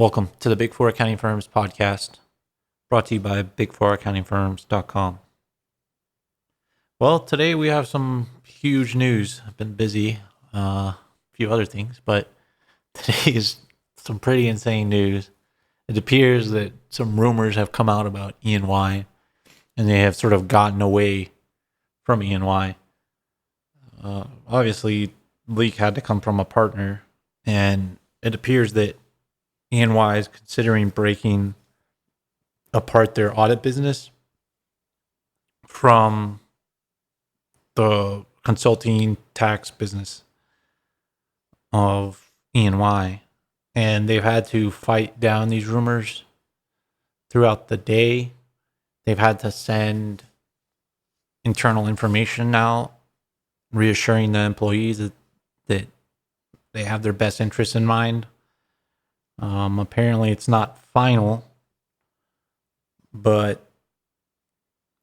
Welcome to the Big Four Accounting Firms podcast, brought to you by big4accountingfirms.com. Well, today we have some huge news. I've been busy, a few other things, but today is some pretty insane news. It appears that some rumors have come out about E&Y, and they have sort of gotten away from E&Y. Obviously, leak had to come from a partner, and it appears that E&Y is considering breaking apart their audit business from the consulting tax business of E&Y. And they've had to fight down these rumors throughout the day. They've had to send internal information out, reassuring the employees that they have their best interests in mind. Apparently it's not final, but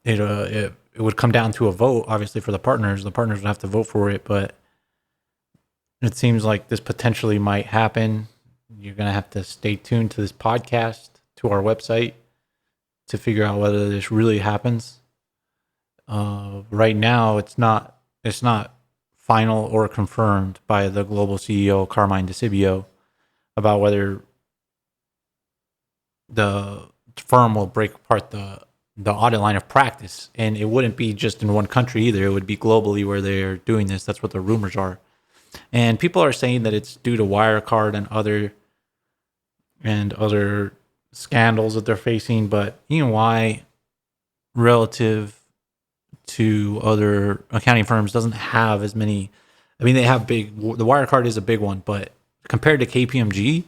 it would come down to a vote, obviously, for the partners. The partners would have to vote for it, but it seems like this potentially might happen. You're going to have to stay tuned to this podcast, to our website, to figure out whether this really happens. Right now, it's not final or confirmed by the global CEO, Carmine DeCibio, about whether the firm will break apart the audit line of practice. And it wouldn't be just in one country either. It would be globally where they're doing this. That's what the rumors are. And people are saying that it's due to Wirecard and other scandals that they're facing. But E&Y, relative to other accounting firms, doesn't have as many. I mean, they have the Wirecard is a big one, but compared to KPMG,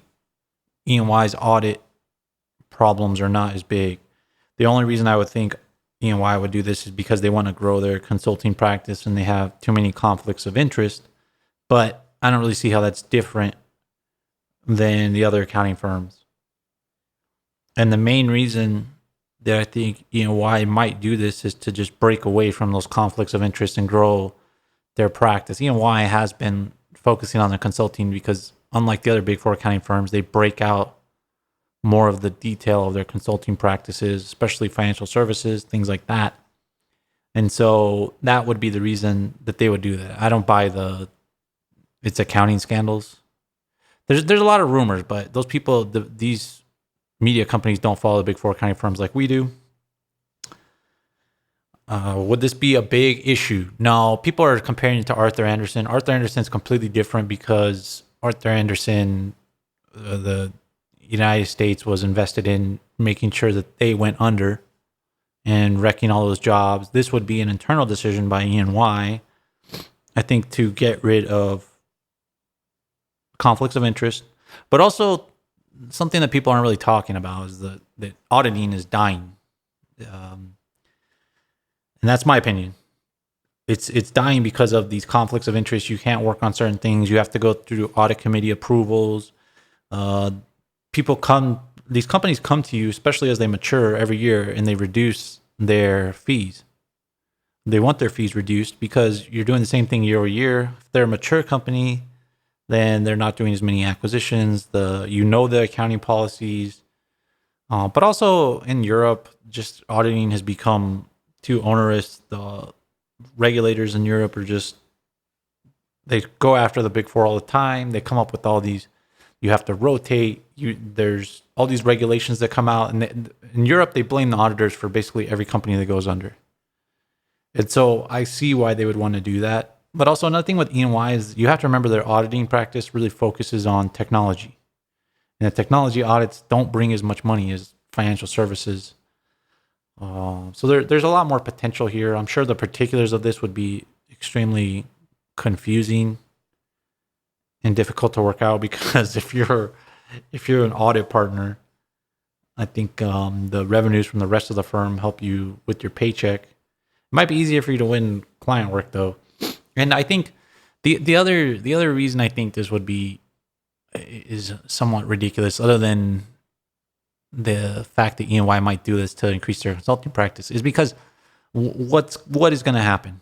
E&Y's audit problems are not as big. The only reason I would think E&Y would do this is because they want to grow their consulting practice and they have too many conflicts of interest. But I don't really see how that's different than the other accounting firms. And the main reason that I think E&Y might do this is to just break away from those conflicts of interest and grow their practice. E&Y has been focusing on the consulting because, unlike the other big four accounting firms, they break out more of the detail of their consulting practices, especially financial services, things like that. And so that would be the reason that they would do that. I don't buy it's accounting scandals. There's a lot of rumors, but those people, these media companies don't follow the big four accounting firms like we do. Would this be a big issue? No, people are comparing it to Arthur Andersen. Arthur Andersen's completely different because Arthur Andersen, the United States was invested in making sure that they went under and wrecking all those jobs. This would be an internal decision by E&Y, I think, to get rid of conflicts of interest, but also something that people aren't really talking about is that auditing is dying. And that's my opinion. It's dying because of these conflicts of interest. You can't work on certain things. You have to go through audit committee approvals. These companies come to you, especially as they mature every year, and they reduce their fees. They want their fees reduced because you're doing the same thing year over year. If they're a mature company, then they're not doing as many acquisitions. The accounting policies, but also in Europe, just auditing has become too onerous. The regulators in Europe they go after the big four all the time. They come up with all these. You have to rotate. There's all these regulations that come out, and in Europe they blame the auditors for basically every company that goes under. And so I see why they would want to do that. But also another thing with E&Y is you have to remember their auditing practice really focuses on technology, and the technology audits don't bring as much money as financial services. So there's a lot more potential here. I'm sure the particulars of this would be extremely confusing and difficult to work out because if you're an audit partner, I think the revenues from the rest of the firm help you with your paycheck. It might be easier for you to win client work though, and I think the other reason I think this is somewhat ridiculous, other than the fact that E&Y might do this to increase their consulting practice, is because what is going to happen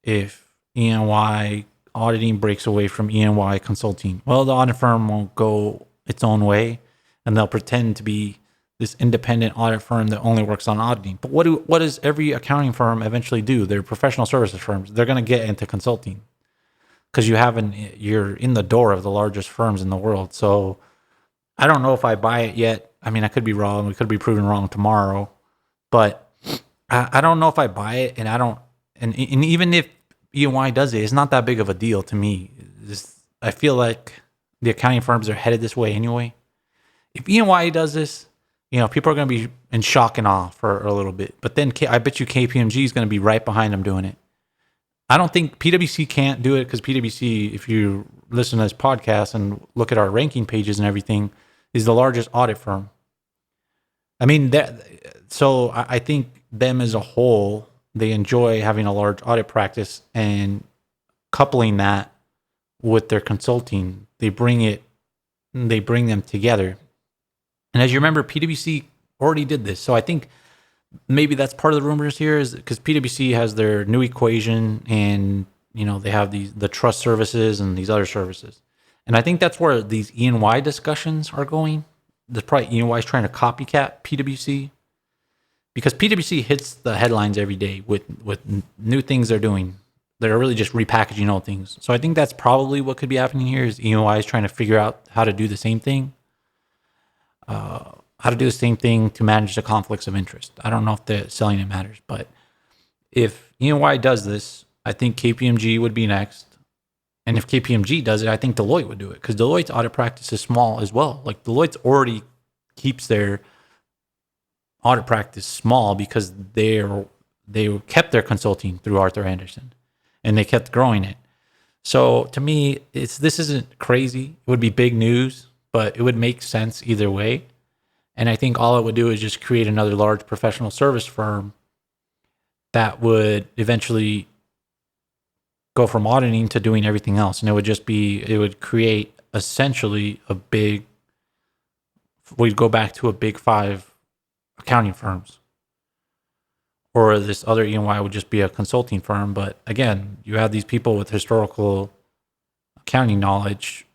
if E&Y auditing breaks away from E&Y consulting? Well, the audit firm won't go its own way. and they'll pretend to be this independent audit firm that only works on auditing. But what does every accounting firm eventually do? They're professional services firms. They're going to get into consulting because you're in the door of the largest firms in the world. So I don't know if I buy it yet. I mean, I could be wrong. We could be proven wrong tomorrow, but I don't know if I buy it. And I don't. And even if EY does it, it's not that big of a deal to me. I feel like the accounting firms are headed this way anyway. If EY does this, people are going to be in shock and awe for a little bit. But then I bet you KPMG is going to be right behind them doing it. I don't think PwC can't do it because PwC, if you listen to this podcast and look at our ranking pages and everything, is the largest audit firm. I mean, so I think them as a whole, they enjoy having a large audit practice and coupling that with their consulting. They bring them together. And as you remember, PwC already did this. So I think maybe that's part of the rumors here is because PwC has their new equation and, they have the trust services and these other services. And I think that's where these E&Y discussions are going. There's probably E&Y is trying to copycat PwC because PwC hits the headlines every day with new things they're doing. They're really just repackaging old things. So I think that's probably what could be happening here is E&Y is trying to figure out how to do the same thing. How to do the same thing to manage the conflicts of interest. I don't know if the selling it matters, but if E&Y does this, I think KPMG would be next. And if KPMG does it, I think Deloitte would do it because Deloitte's audit practice is small as well. Like Deloitte's already keeps their audit practice small because they kept their consulting through Arthur Andersen and they kept growing it. So to me, this isn't crazy. It would be big news, but it would make sense either way. And I think all it would do is just create another large professional service firm that would eventually go from auditing to doing everything else. And it would create essentially we'd go back to a big five accounting firms. Or this other E&Y would just be a consulting firm. But again, you have these people with historical accounting knowledge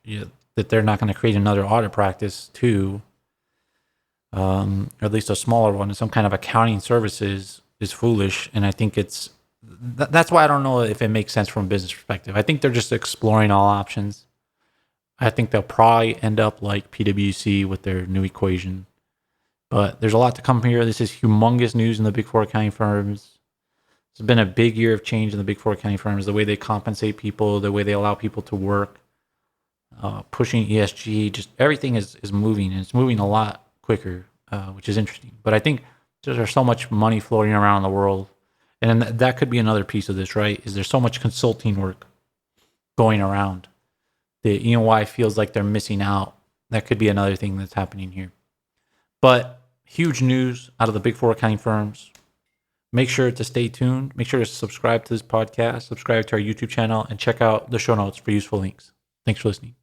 that they're not going to create another audit practice too. Or at least a smaller one, some kind of accounting services is foolish. And I think that's why I don't know if it makes sense from a business perspective. I think they're just exploring all options. I think they'll probably end up like PwC with their new equation. But there's a lot to come here. This is humongous news in the Big Four accounting firms. It's been a big year of change in the Big Four accounting firms, the way they compensate people, the way they allow people to work, pushing ESG, just everything is moving, and it's moving a lot quicker, which is interesting. But I think there's so much money floating around the world, and that could be another piece of this, right? Is there's so much consulting work going around. The E&Y feels like they're missing out. That could be another thing that's happening here. But huge news out of the Big Four accounting firms. Make sure to stay tuned. Make sure to subscribe to this podcast, subscribe to our YouTube channel, and check out the show notes for useful links. Thanks for listening.